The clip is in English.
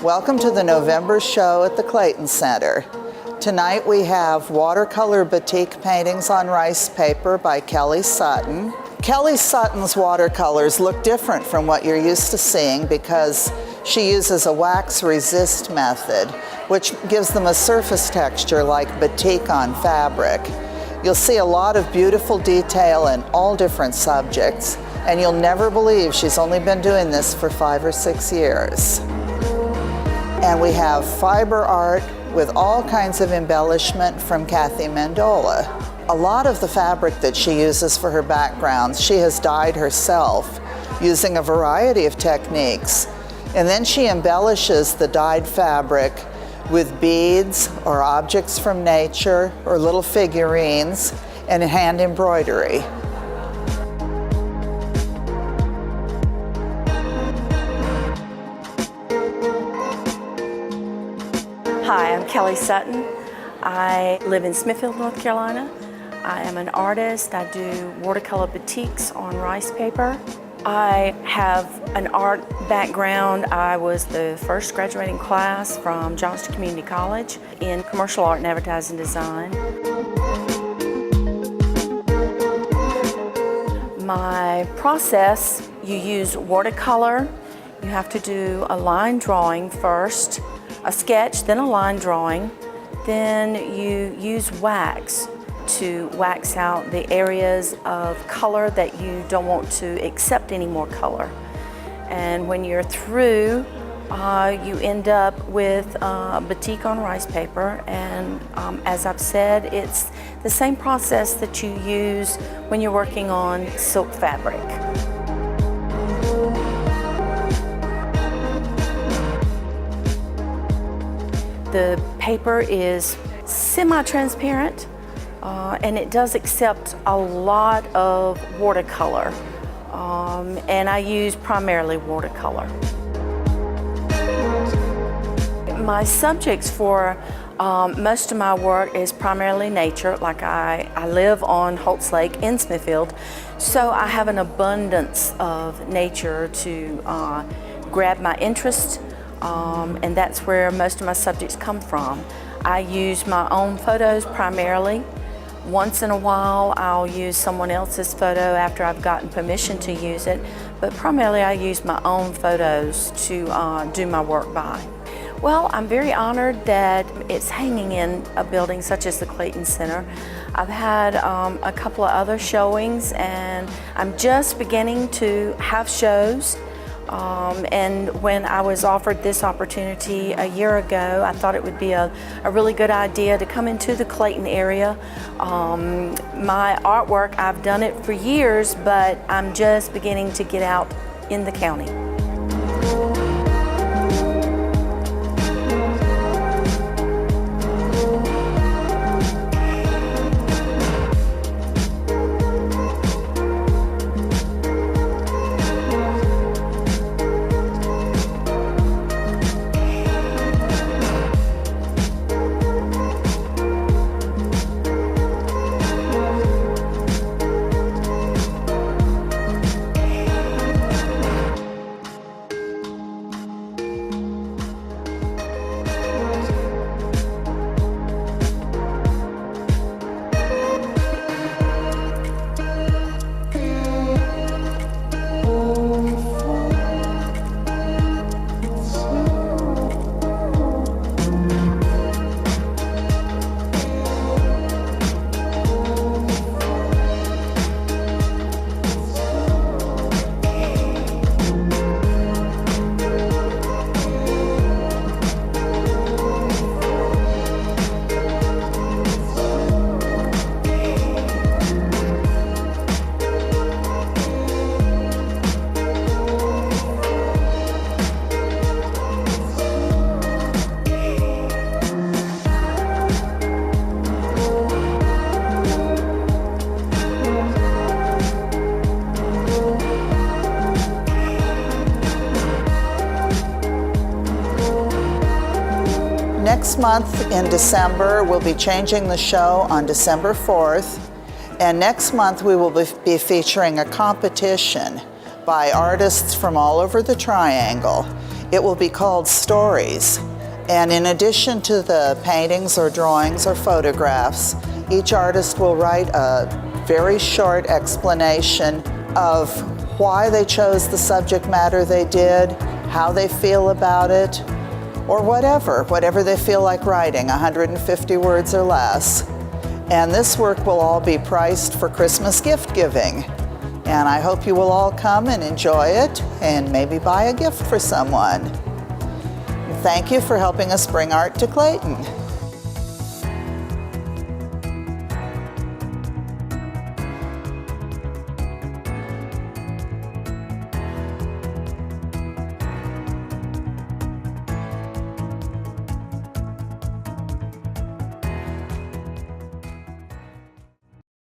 Welcome to the November show at the Clayton Center. Tonight we have watercolor batik paintings on rice paper by Kelly Sutton. Kelly Sutton's watercolors look different from what you're used to seeing because she uses a wax resist method, which gives them a surface texture like batik on fabric. You'll see a lot of beautiful detail in all different subjects, and you'll never believe she's only been doing this for 5 or 6 years. And we have fiber art with all kinds of embellishment from Cathy Mendola. A lot of the fabric that she uses for her backgrounds, she has dyed herself using a variety of techniques. And then she embellishes the dyed fabric with beads or objects from nature or little figurines and hand embroidery. Hi, I'm Kelly Sutton. I live in Smithfield, North Carolina. I am an artist. I do watercolor batiks on rice paper. I have an art background. I was the first graduating class from Johnston Community College in commercial art and advertising design. My process, you use watercolor. You have to do a line drawing first, a sketch, then a line drawing. Then you use wax to wax out the areas of color that you don't want to accept any more color. And when you're through, you end up with batik on rice paper. And as I've said, it's the same process that you use when you're working on silk fabric. The paper is semi-transparent. And it does accept a lot of watercolor, and I use primarily watercolor. My subjects for most of my work is primarily nature. Like I live on Holtz Lake in Smithfield, so I have an abundance of nature to grab my interest, and that's where most of my subjects come from. I use my own photos primarily. Once in a while, I'll use someone else's photo after I've gotten permission to use it, but primarily I use my own photos to do my work by. Well, I'm very honored that it's hanging in a building such as the Clayton Center. I've had a couple of other showings, and I'm just beginning to have shows. And when I was offered this opportunity a year ago, I thought it would be a really good idea to come into the Clayton area. My artwork, I've done it for years, but I'm just beginning to get out in the county. Next month in December, we'll be changing the show on December 4th. And next month, we will be featuring a competition by artists from all over the Triangle. It will be called Stories. And in addition to the paintings or drawings or photographs, each artist will write a very short explanation of why they chose the subject matter they did, how they feel about it, or whatever they feel like writing, 150 words or less. And this work will all be priced for Christmas gift giving. And I hope you will all come and enjoy it and maybe buy a gift for someone. Thank you for helping us bring art to Clayton.